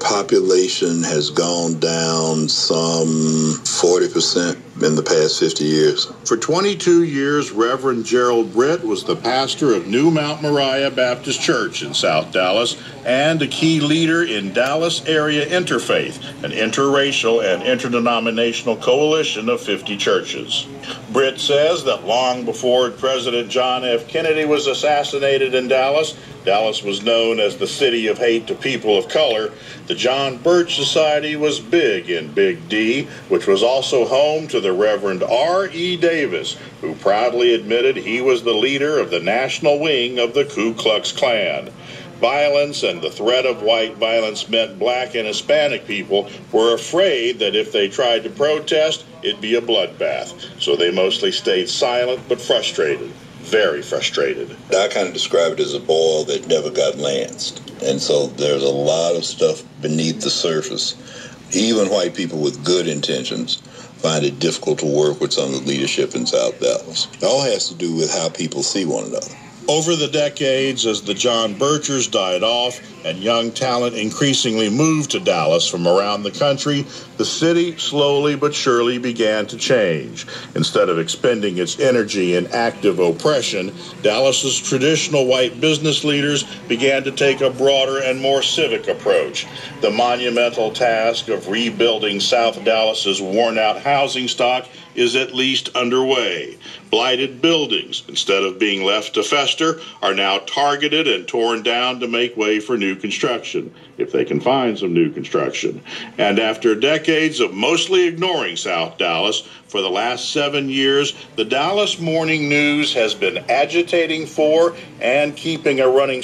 population has gone down some 40% in the past 50 years. For 22 years, Reverend Gerald Britt was the pastor of New Mount Moriah Baptist Church in South Dallas and a key leader in Dallas Area Interfaith, an interracial and interdenominational coalition of 50 churches. Britt says that long before President John F. Kennedy was assassinated in Dallas, Dallas was known as the city of hate to people of color. The John Birch Society was big in Big D, which was also home to the Reverend R.E. Davis, who proudly admitted he was the leader of the national wing of the Ku Klux Klan. Violence and the threat of white violence meant black and Hispanic people were afraid that if they tried to protest, it'd be a bloodbath. So they mostly stayed silent but frustrated. Very frustrated. I kind of describe it as a boil that never got lanced. And so there's a lot of stuff beneath the surface. Even white people with good intentions find it difficult to work with some of the leadership in South Dallas. It all has to do with how people see one another. Over the decades, as the John Birchers died off and young talent increasingly moved to Dallas from around the country, the city slowly but surely began to change. Instead of expending its energy in active oppression, Dallas's traditional white business leaders began to take a broader and more civic approach. The monumental task of rebuilding South Dallas's worn-out housing stock is at least underway. Blighted buildings, instead of being left to fester, are now targeted and torn down to make way for new construction, if they can find some new construction. And after decades of mostly ignoring South Dallas, for the last 7 years, the Dallas Morning News has been agitating for and keeping a running